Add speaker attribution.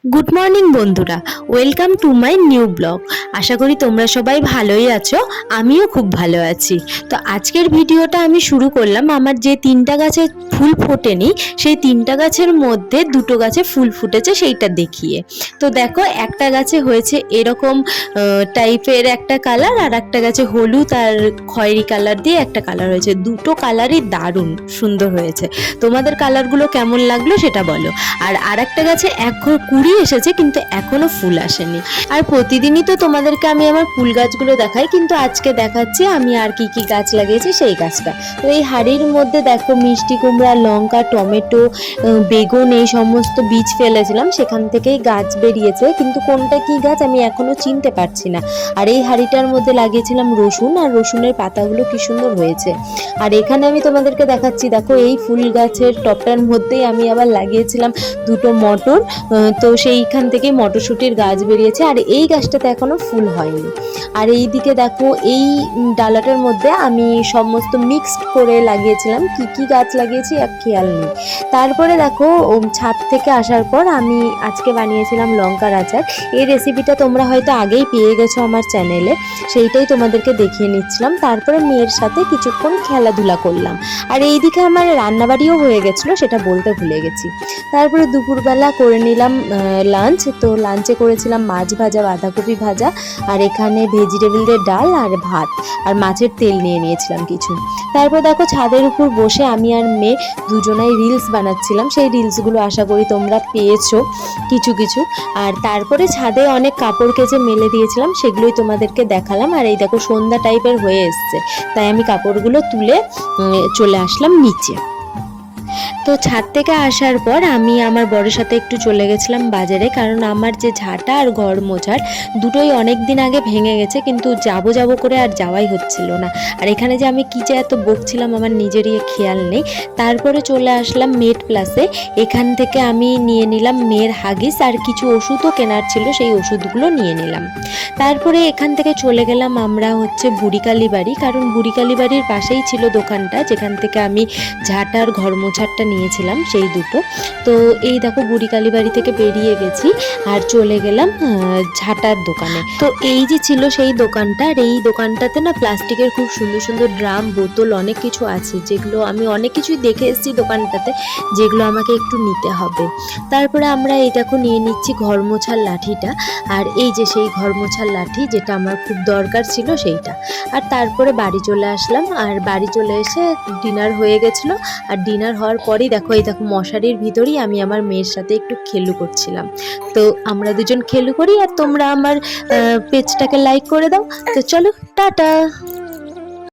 Speaker 1: Good morning বন্ধুরা, welcome to my new blog. আশা করি তোমরা সবাই ভালোই আছো, আমিও খুব ভালো আছি। তো আজকের ভিডিওটা আমি শুরু করলাম আমার যে 3টা গাছে ফুল ফোটেনি সেই 3টা গাছের মধ্যে 2টো গাছে ফুল ফুটেছে সেইটা দেখিয়ে। তো দেখো, একটা গাছে হয়েছে এরকম টাইপের একটা কালার, আর একটা গাছে হলুদ আর খয়েরি কালার দিয়ে একটা কালার হয়েছে। দুটো কালারই দারুণ সুন্দর হয়েছে। তোমাদের কালারগুলো কেমন লাগলো সেটা বলো। আর একটা গাছে কুড়ি এসেছে কিন্তু এখনো ফুল আসেনি। আর প্রতিদিনই তো তোমাদেরকে আমি আমার ফুল গাছগুলো দেখাই, কিন্তু আজকে দেখাচ্ছি আমি আর কি কি গাছ লাগিয়েছি সেই গাছটা। তো এই হাড়ির মধ্যে দেখো মিষ্টি কুমড়া, লঙ্কা, টমেটো, বেগুন এই সমস্ত বীজ ফেলেছিলাম, সেখান থেকেই গাছ বেরিয়েছে, কিন্তু কোনটা কি গাছ আমি এখনো চিনতে পারছি না। আর এই হাড়িটার মধ্যে লাগিয়েছিলাম রসুন, আর রসুনের পাতাগুলো কি সুন্দর হয়েছে। আর এখানে আমি তোমাদেরকে দেখাচ্ছি, দেখো এই ফুল গাছের টবটার মধ্যেই আমি আবার লাগিয়েছিলাম 2টো মটর। তো সেইখান থেকে মটরশুঁটির গাছ বেরিয়েছে, আর এই গাছটাতে এখনো ফুল হয়নি। আর এই দিকে দেখো এই ডালাটার মধ্যে আমি সমস্ত মিক্সড করে লাগিয়েছিলাম, কি কি গাছ লাগিয়েছি আর খেয়াল নেই। তারপরে দেখো ছাদ থেকে আসার পর আমি আজকে বানিয়েছিলাম লঙ্কার আচার। এই রেসিপিটা তোমরা হয়তো আগেই পেয়ে গেছো আমার চ্যানেলে, সেইটাই তোমাদেরকে দেখিয়ে নিচ্ছিলাম। তারপরে মেয়ের সাথে কিছুক্ষণ খেলাধুলা করলাম। আর এইদিকে আমার রান্নাবাড়িও হয়ে গেছিলো, সেটা বলতে ভুলে গেছি। তারপরে দুপুরবেলা করে নিলাম লাঞ্চ। তো লাঞ্চে করেছিলাম মাছ ভাজা, বাঁধাকপি ভাজা, আর এখানে ভেজিটেবিলের ডাল আর ভাত, আর মাছের তেল নিয়ে নিয়েছিলাম কিছু। তারপর দেখো ছাদের উপর বসে আমি আর মেয়ে দুজনাই রিলস বানাচ্ছিলাম। সেই রিলসগুলো আশা করি তোমরা পেয়েছো কিছু কিছু। আর তারপরে ছাদে অনেক কাপড় কেচে মেলে দিয়েছিলাম, সেগুলোই তোমাদেরকে দেখালাম। আর এই দেখো সন্ধ্যা টাইপের হয়ে এসছে, তাই আমি কাপড়গুলো তুলে চলে আসলাম নিচে। তো ছাদ থেকে আসার পর আমি আমার বরের সাথে একটু চলে গেছিলাম বাজারে, কারণ আমার যে ঝাঁটা আর ঘর মোছার দুটোই অনেক দিন আগে ভেঙে গেছে, কিন্তু যাব করে আর যাওয়াই হচ্ছিল না। আর এখানে যে আমি কী যে এত বকছিলাম আমার নিজেরই খেয়াল নেই। তারপরে চলে আসলাম মেড প্লাসে। এখান থেকে আমি নিয়ে নিলাম মেয়ের হাগিস, আর কিছু ওষুধও কেনার ছিল, সেই ওষুধগুলো নিয়ে নিলাম। তারপরে এখান থেকে চলে গেলাম আমরা বুড়িকালী বাড়ি, কারণ বুড়িকালী বাড়ির পাশেই ছিল দোকানটা যেখান থেকে আমি ঝাঁটার ঘর মোছারটা নিয়েছিলাম, সেই দুটো। তো এই দেখো বুড়িকালী বাড়ি থেকে বেরিয়ে গেছি আর চলে গেলাম ঝাঁটার দোকানে। তো এই যে ছিল সেই দোকানটা, আর এই দোকানটাতে না প্লাস্টিকের খুব সুন্দর সুন্দর ড্রাম, বোতল অনেক কিছু আছে, যেগুলো আমি অনেক কিছুই দেখে এসেছি দোকানটাতে, যেগুলো আমাকে একটু নিতে হবে। তারপরে আমরা এই দেখো নিয়ে নিচ্ছি ঘর মোছার লাঠিটা, আর এই যে সেই ঘর মোছার লাঠি যেটা আমার খুব দরকার ছিল সেইটা। আর তারপরে বাড়ি চলে আসলাম, আর বাড়ি চলে এসে ডিনার হয়ে গেছিলো। আর ডিনার হওয়ার পরেই দেখো এই দেখো মশারির ভিতরেই আমি আমার মেয়ের সাথে একটু খেলু করছিলাম। তো আমরা দুজন খেলু করি, আর তোমরা আমার পেজটাকে লাইক করে দাও। তো চলো, টাটা।